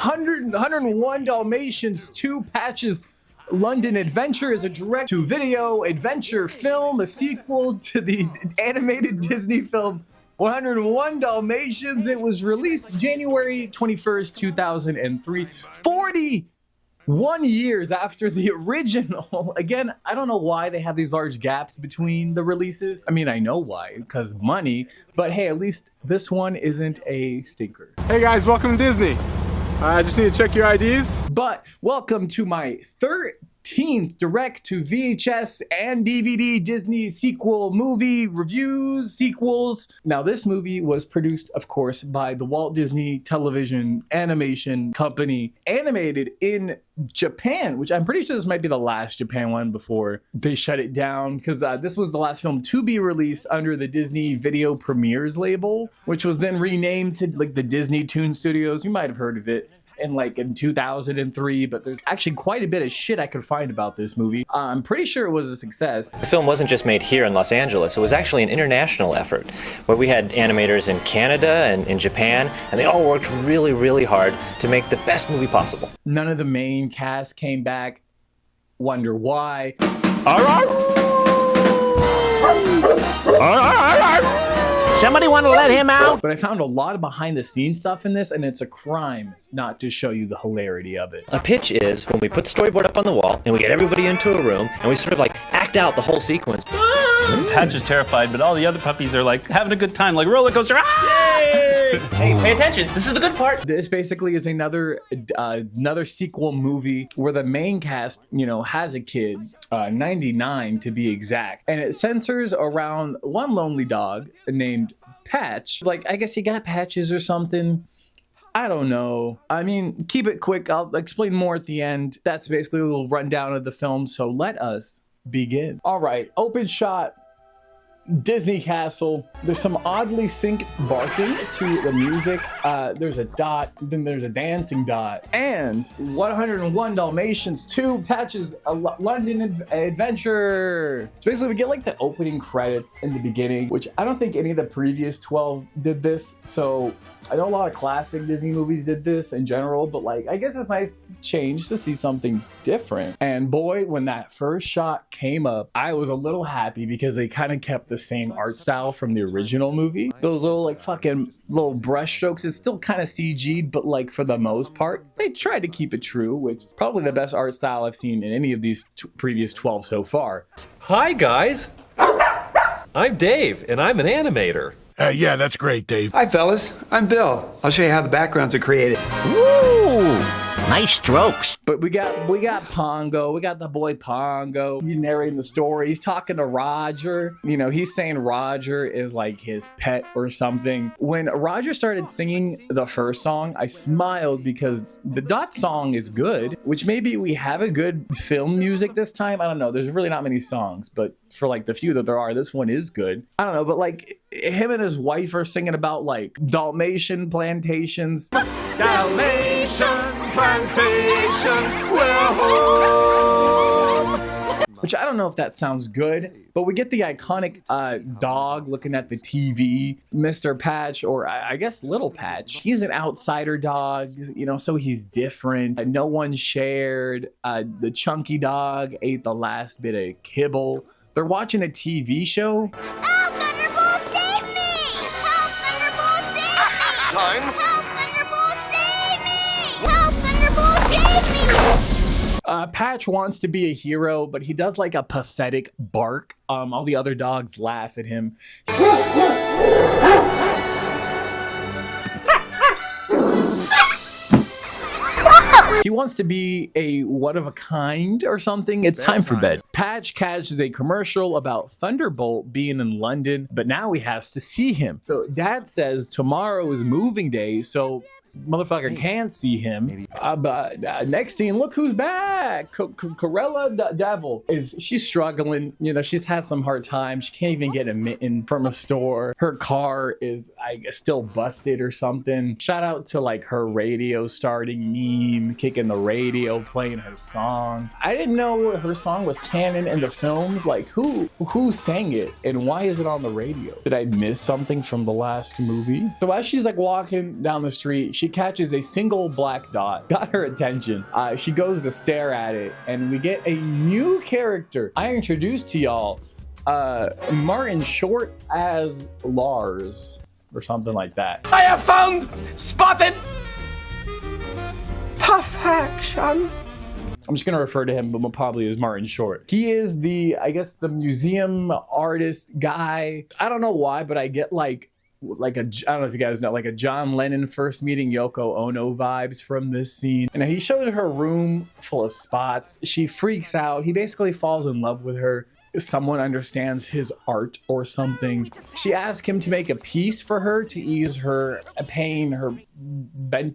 101 Dalmatians 2 Patch's London Adventure is a direct-to-video adventure film, a sequel to the animated Disney film 101 Dalmatians. It was released January 21st, 2003, 41 years after the original. Again, I don't know why they have these large gaps between the releases. I mean, I know why, because money, but hey, at least this one isn't a stinker. Hey guys, welcome to Disney. I just need to check your IDs. But welcome to my 13th direct to VHS and DVD Disney sequel movie reviews, sequels. Now this movie was produced, of course, by the Walt Disney Television Animation Company, animated in Japan, which I'm pretty sure this might be the last Japan one before they shut it down, because this was the last film to be released under the Disney Video Premieres label, which was then renamed to like the Disney Toon Studios. You might have heard of it in 2003, but there's actually quite a bit of shit I could find about this movie. I'm pretty sure it was a success. The film wasn't just made here in Los Angeles, it was actually an international effort where we had animators in Canada and in Japan, and they all worked really, really hard to make the best movie possible. None of the main cast came back. Wonder why. Somebody want to let him out? But I found a lot of behind the scenes stuff in this, and it's a crime not to show you the hilarity of it. A pitch is when we put the storyboard up on the wall and we get everybody into a room and we sort of like act out the whole sequence. Patch is terrified, but all the other puppies are like having a good time, like roller coaster. Yay! Hey, pay attention. This is the good part. This basically is another sequel movie where the main cast, has a kid, 99 to be exact, and it centers around one lonely dog named Patch. Like, I guess he got patches or something. I don't know. I mean, keep it quick. I'll explain more at the end. That's basically a little rundown of the film. So let us begin. All right, open shot. Disney Castle. There's some oddly synced barking to the music. There's a dot, then there's a dancing dot. And 101 Dalmatians 2 Patches a London Adventure. So basically we get like the opening credits in the beginning, which I don't think any of the previous 12 did this. So I know a lot of classic Disney movies did this in general, but like, I guess it's nice change to see something different. And boy, when that first shot came up, I was a little happy because they kind of kept the same art style from the original movie. Those little like fucking little brush strokes, it's still kind of CG'd, but like for the most part, they tried to keep it true, which is probably the best art style I've seen in any of these previous 12 so far. Hi guys, I'm Dave and I'm an animator. Yeah, that's great, Dave. Hi, fellas. I'm Bill. I'll show you how the backgrounds are created. Ooh, nice strokes. But we got Pongo. We got the boy Pongo. He's narrating the story. He's talking to Roger. He's saying Roger is like his pet or something. When Roger started singing the first song, I smiled because the Dot song is good, which maybe we have a good film music this time. I don't know. There's really not many songs, but for like the few that there are, this one is good. I don't know, but like him and his wife are singing about like Dalmatian plantations. Dalmatian plantation, we're home. Which I don't know if that sounds good, but we get the iconic dog looking at the TV, Mr. Patch, or I guess Little Patch. He's an outsider dog, so he's different. No one shared. The chunky dog ate the last bit of kibble. They're watching a TV show. Help, Thunderbolt, save me! Help, Thunderbolt, save me! Time. Help, Thunderbolt, save me! Help, Thunderbolt, save me! Patch wants to be a hero, but he does like a pathetic bark. All the other dogs laugh at him. He wants to be a one-of-a-kind or something. It's time for bed. Patch catches a commercial about Thunderbolt being in London, but now he has to see him. So Dad says tomorrow is moving day, so motherfucker can't see him. But next scene, look who's back. Carolyn Devil she's struggling. She's had some hard times. She can't even get a mitten from a store. Her car is, I guess, still busted or something. Shout out to like her radio starting meme, kicking the radio, playing her song. I didn't know her song was canon in the films. Like who sang it and why is it on the radio? Did I miss something from the last movie? So as she's like walking down the street, she she catches a single black dot. Got her attention. She goes to stare at it, and we get a new character. I introduced to y'all Martin Short as Lars or something like that. I have found spotted perfection. I'm just gonna refer to him, but probably as Martin Short. He is the, I guess, the museum artist guy. I don't know why, but I get like I don't know if you guys know, like a John Lennon first meeting Yoko Ono vibes from this scene. And he showed her room full of spots. She freaks out. He basically falls in love with her. Someone understands his art or something. She asks him to make a piece for her to ease her pain, her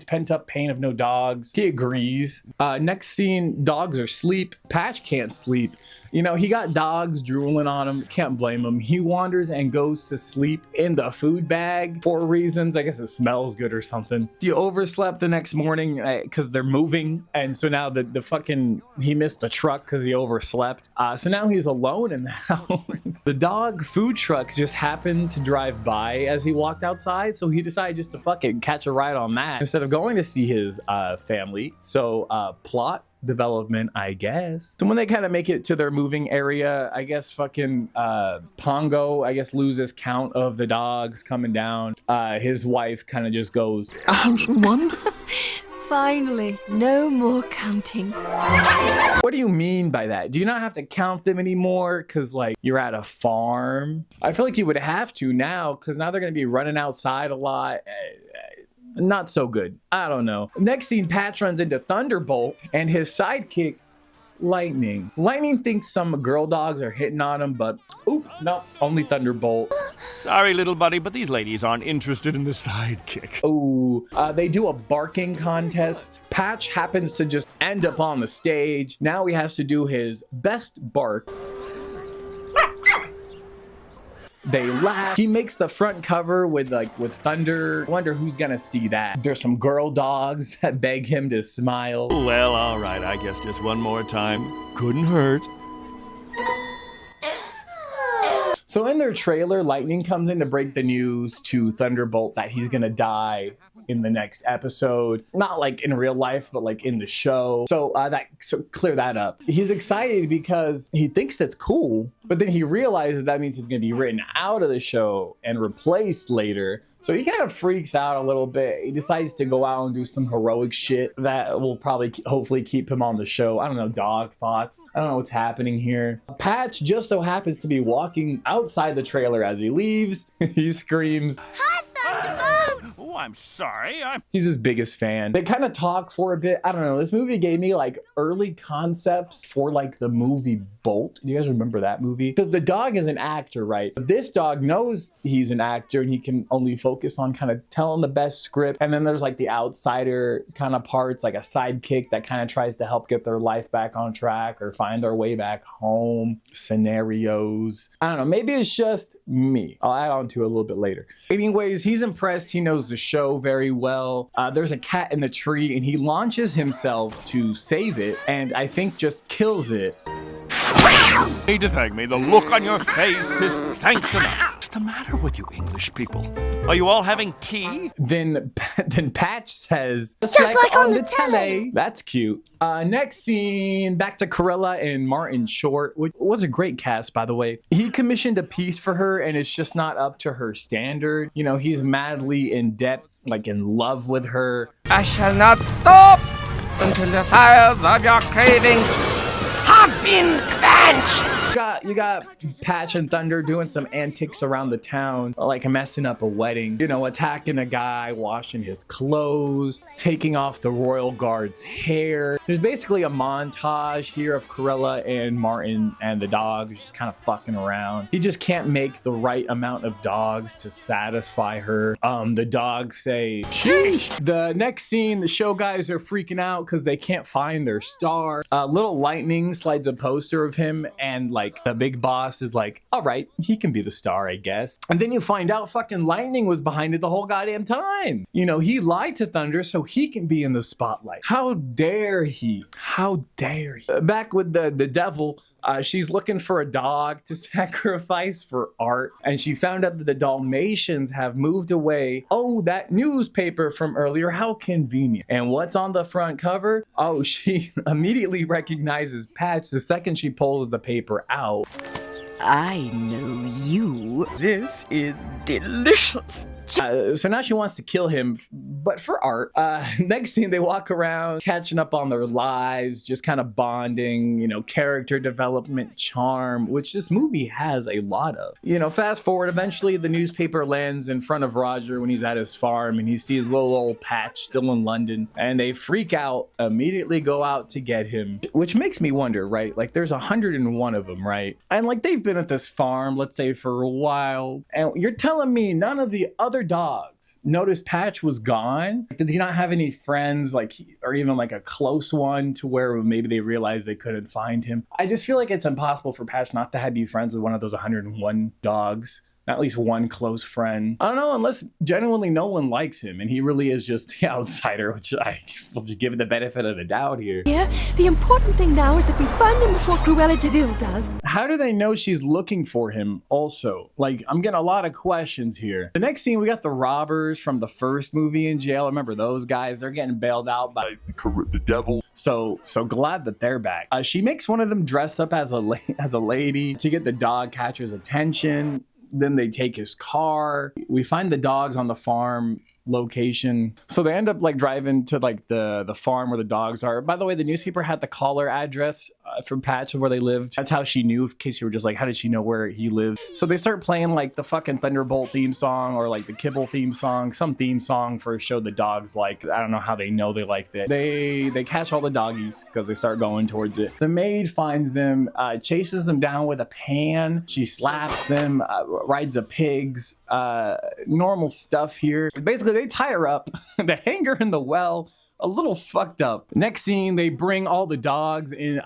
pent-up pain of no dogs. He agrees. Next scene, dogs are asleep. Patch can't sleep. You know, he got dogs drooling on him. Can't blame him. He wanders and goes to sleep in the food bag for reasons. I guess it smells good or something. He overslept the next morning because they're moving. And so now the fucking, he missed a truck because he overslept. So now he's alone in the house. The dog food truck just happened to drive by as he walked outside. So he decided just to fucking catch a ride on that instead of going to see his family. So plot development, I guess. So when they kind of make it to their moving area, I guess fucking Pongo, I guess, loses count of the dogs coming down. His wife kind of just goes 101? Finally, no more counting. What do you mean by that? Do you not have to count them anymore because, like, you're at a farm? I feel like you would have to now because now they're going to be running outside a lot. Not so good. I don't know. Next scene, Patch runs into Thunderbolt and his sidekick, Lightning. Lightning thinks some girl dogs are hitting on him, but oop, no, only Thunderbolt. Sorry, little buddy, but these ladies aren't interested in the sidekick. Oh, they do a barking contest. Patch happens to just end up on the stage. Now he has to do his best bark. They laugh. He makes the front cover with thunder. I wonder who's gonna see that. There's some girl dogs that beg him to smile. Well, all right, I guess just one more time. Couldn't hurt. So in their trailer, Lightning comes in to break the news to Thunderbolt that he's gonna die in the next episode. Not like in real life, but like in the show. So clear that up. He's excited because he thinks that's cool, but then he realizes that means he's gonna be written out of the show and replaced later. So he kind of freaks out a little bit. He decides to go out and do some heroic shit that will probably, hopefully keep him on the show. I don't know, dog thoughts. I don't know what's happening here. Patch just so happens to be walking outside the trailer as he leaves. He screams, Hi, Thunderbolt! Oh, I'm sorry. He's his biggest fan. They kind of talk for a bit. I don't know. This movie gave me like early concepts for like the movie Bolt. Do you guys remember that movie? Because the dog is an actor, right? But this dog knows he's an actor and he can only focus on kind of telling the best script. And then there's like the outsider kind of parts, like a sidekick that kind of tries to help get their life back on track or find their way back home. Scenarios. I don't know. Maybe it's just me. I'll add on to it a little bit later. Anyways, he's impressed. He knows the show very well. There's a cat in the tree and he launches himself to save it and I think just kills it. Need to thank me. The look on your face is thanks enough. What's the matter with you English people? Are you all having tea? Then Patch says, Just like on the telly. That's cute. Next scene, back to Corella and Martin Short, which was a great cast, by the way. He commissioned a piece for her and it's just not up to her standard. You know, he's madly in debt, like in love with her. I shall not stop until the fires of your craving have been quenched. You got Patch and Thunder doing some antics around the town, like messing up a wedding, you know, attacking a guy, washing his clothes, taking off the royal guard's hair. There's basically a montage here of Corella and Martin and the dog just kind of fucking around. He just can't make the right amount of dogs to satisfy her. The dogs say, sheesh. The next scene, the show guys are freaking out because they can't find their star. Little Lightning slides a poster of him and like like the big boss is like, all right, he can be the star, I guess. And then you find out fucking Lightning was behind it the whole goddamn time. You know, he lied to Thunder so he can be in the spotlight. How dare he? How dare he? Back with the devil, she's looking for a dog to sacrifice for art, and she found out that the Dalmatians have moved away. Oh, that newspaper from earlier, how convenient. And what's on the front cover? Oh, she immediately recognizes Patch the second she pulls the paper out. I know you. This is delicious. So now she wants to kill him, but for art. Next scene, they walk around, catching up on their lives, just kind of bonding, you know, character development, charm, which this movie has a lot of. You know, fast forward, eventually the newspaper lands in front of Roger when he's at his farm, and he sees little old Patch still in London, and they freak out, immediately go out to get him, which makes me wonder, right? Like, there's 101 of them, right? And like, they've been at this farm, let's say, for a while, and you're telling me none of the other dogs noticed Patch was gone? Did he not have any friends, like, or even like a close one to where maybe they realized they couldn't find him? I just feel like it's impossible for Patch not to have be friends with one of those 101 dogs. At least one close friend. I don't know, unless genuinely no one likes him and he really is just the outsider, which I will just give it the benefit of the doubt here. Yeah, the important thing now is that we find him before Cruella de Vil does. How do they know she's looking for him also? Like, I'm getting a lot of questions here. The next scene, we got the robbers from the first movie in jail. Remember those guys? They're getting bailed out by the devil. So glad that they're back. She makes one of them dress up as a lady to get the dog catcher's attention. Then they take his car. We find the dogs on the farm location. So they end up like driving to like the farm where the dogs are. By the way, the newspaper had the caller address from Patch of where they lived. That's how she knew, in case you were just like, how did she know where he lived? So they start playing like the fucking Thunderbolt theme song or like the Kibble theme song, some theme song for a show the dogs like. I don't know how they know they liked it. They catch all the doggies because they start going towards it. The maid finds them, chases them down with a pan. She slaps them, rides a pigs, normal stuff here. Basically, they tie her up. They hang her in the well. A little fucked up. Next scene, they bring all the dogs in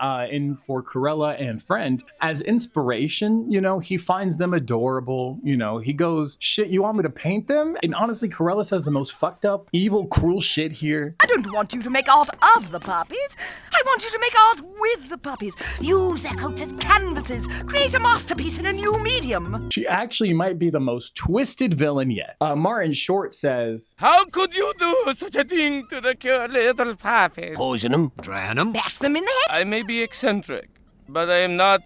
for Cruella and Friend as inspiration. You know, he finds them adorable. You know, he goes, shit, you want me to paint them? And honestly, Cruella says the most fucked up, evil, cruel shit here. I don't want you to make art of the puppies. I want you to make art with the puppies. Use their coats as canvases. Create a masterpiece in a new medium. She actually might be the most twisted villain yet. Martin Short says, how could you do such a thing to the cute little puppies? Poison them, drown them. Bash them in the head. I may be eccentric, but I am not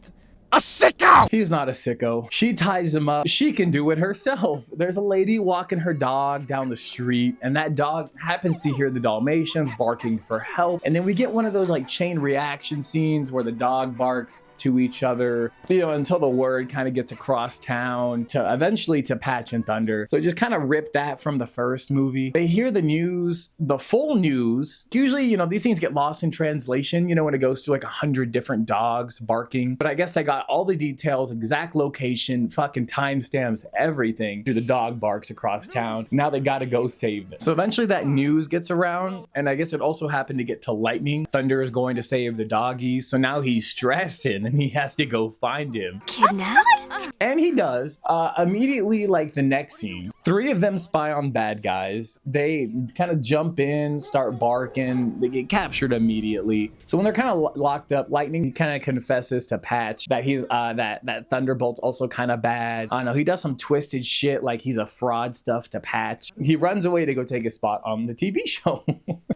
a sicko! He's not a sicko. She ties him up. She can do it herself. There's a lady walking her dog down the street, and that dog happens to hear the Dalmatians barking for help. And then we get one of those like chain reaction scenes where the dog barks to each other, you know, until the word kind of gets across town to eventually to Patch and Thunder. So just kind of rip that from the first movie. They hear the news, the full news. Usually, you know, these things get lost in translation, you know, when it goes to like 100 different dogs barking. But I guess they got all the details, exact location, fucking timestamps, everything through the dog barks across town. Now they got to go save them. So eventually that news gets around, and I guess it also happened to get to Lightning. Thunder is going to save the doggies. So now he's stressing and he has to go find him. Kidnapped? And he does. Immediately, like the next scene, 3 of them spy on bad guys. They kind of jump in, start barking. They get captured immediately. So when they're kind of locked up, Lightning kind of confesses to Patch that he's that Thunderbolt's also kind of bad. I don't know. He does some twisted shit like he's a fraud stuff to Patch. He runs away to go take a spot on the TV show.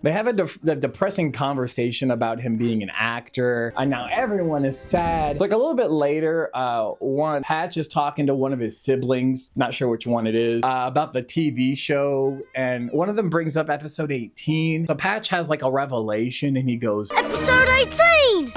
They have a depressing conversation about him being an actor, and now everyone is sad. Like a little bit later, Patch is talking to one of his siblings, not sure which one it is, about the TV show, and one of them brings up episode 18. So Patch has like a revelation, and he goes, Episode 18!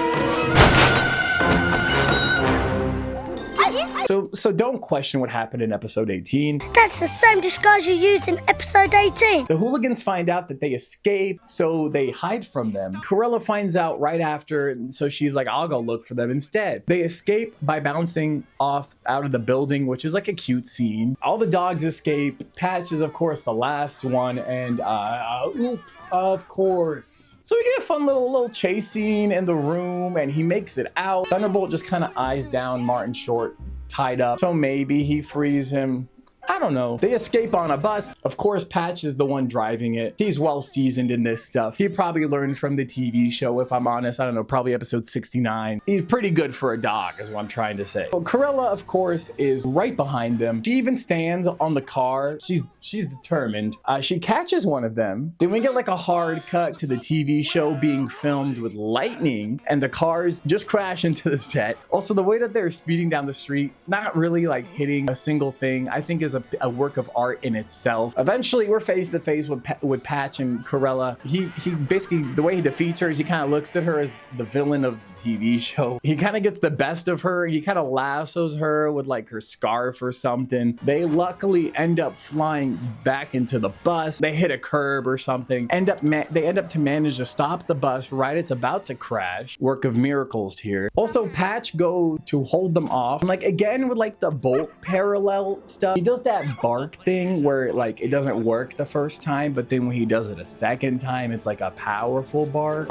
So don't question what happened in episode 18. That's the same disguise you used in episode 18. The hooligans find out that they escape, so they hide from them. Cruella finds out right after, so she's like, I'll go look for them instead. They escape by bouncing off out of the building, which is like a cute scene. All the dogs escape. Patch is, of course, the last one, and Of course. So we get a fun little chase scene in the room, and he makes it out. Thunderbolt just kind of eyes down Martin Short, tied up. So maybe he frees him. I don't know. They escape on a bus. Of course, Patch is the one driving it. He's well seasoned in this stuff. He probably learned from the TV show, if I'm honest. I don't know, probably episode 69. He's pretty good for a dog, is what I'm trying to say. Well, Corella, of course, is right behind them. She even stands on the car. She's determined. She catches one of them. Then we get like a hard cut to the TV show being filmed with lightning, and the cars just crash into the set. Also, the way that they're speeding down the street, not really like hitting a single thing, I think is a work of art in itself. Eventually, we're face to face with Patch and Corella. He basically, the way he defeats her is he kind of looks at her as the villain of the TV show. He kind of gets the best of her. He kind of lassos her with like her scarf or something. They luckily end up flying back into the bus. They hit a curb or something. They end up to manage to stop the bus right it's about to crash. Work of miracles here. Also, Patch go to hold them off. And like again with like the Bolt parallel stuff. He does that bark thing where like it doesn't work the first time, but then when he does it a second time, it's like a powerful bark.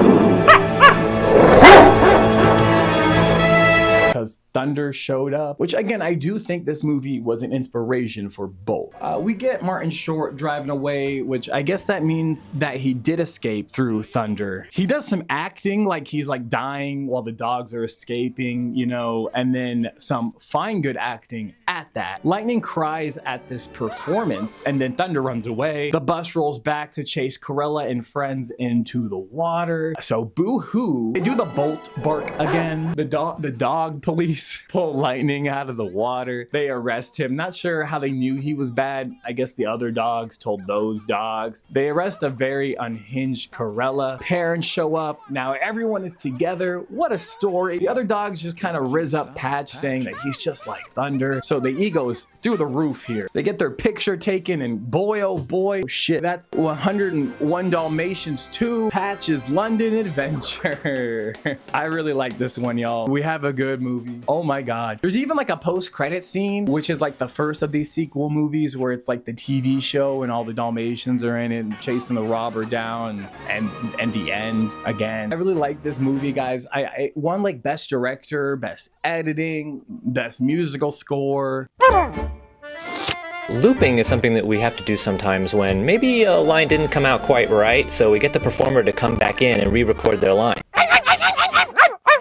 Because Thunder showed up, which again, I do think this movie was an inspiration for both. We get Martin Short driving away, which I guess that means that he did escape through Thunder. He does some acting like he's like dying while the dogs are escaping, you know, and then some fine good acting at that. Lightning cries at this performance, and then Thunder runs away. The bus rolls back to chase Corella and friends into the water. So boo-hoo. They do the Bolt bark again. The dog police pull Lightning out of the water. They arrest him. Not sure how they knew he was bad. I guess the other dogs told those dogs. They arrest a very unhinged Corella. Parents show up. Now everyone is together. What a story. The other dogs just kind of riz up Patch, saying that he's just like Thunder. So the ego is through the roof here. They get their picture taken, and boy, oh boy, oh shit, that's 101 Dalmatians II, Patch's London Adventure. I really like this one, y'all. We have a good movie. Oh my god. There's even like a post-credit scene, which is like the first of these sequel movies where it's like the TV show and all the Dalmatians are in it and chasing the robber down and the end again. I really like this movie, guys. I won like best director, best editing, best musical score. Looping is something that we have to do sometimes when maybe a line didn't come out quite right, so we get the performer to come back in and re-record their line.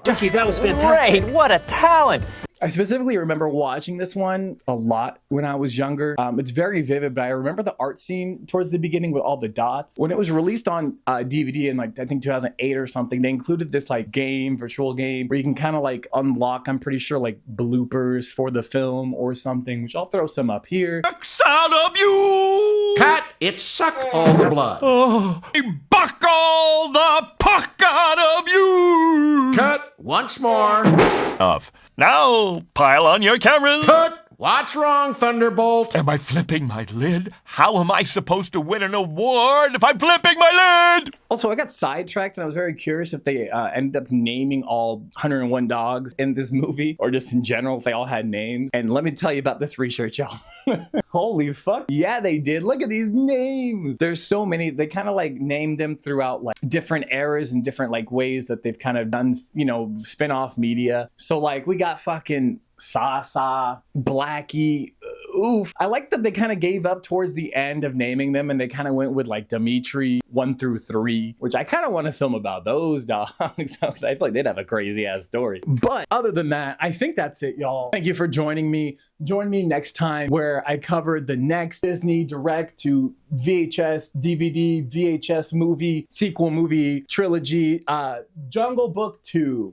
Duffy, that was fantastic. Great, what a talent! I specifically remember watching this one a lot when I was younger. It's very vivid, but I remember the art scene towards the beginning with all the dots. When it was released on DVD in like, I think 2008 or something, they included this like virtual game where you can kind of like unlock, I'm pretty sure like bloopers for the film or something, which I'll throw some up here. Sucks out of you! Cut! It sucked all the blood. Oh, I buckle the puck out of you! Cut! Once more. Off. Now, pile on your cameras. Cut! What's wrong, Thunderbolt? Am I flipping my lid? How am I supposed to win an award if I'm flipping my lid? Also, I got sidetracked and I was very curious if they ended up naming all 101 dogs in this movie, or just in general if they all had names. And let me tell you about this research, y'all. Holy fuck. Yeah, they did. Look at these names. There's so many. They kind of like named them throughout like different eras and different like ways that they've kind of done, you know, spin-off media. So like we got fucking Sasa, Blackie, oof. I like that they kind of gave up towards the end of naming them and they kind of went with like Dimitri 1 through 3, which I kind of want to film about those dogs. I feel like they'd have a crazy ass story. But other than that, I think that's it, y'all. Thank you for joining me. Join me next time where I cover the next Disney direct to VHS, DVD, VHS movie, sequel movie trilogy, Jungle Book 2.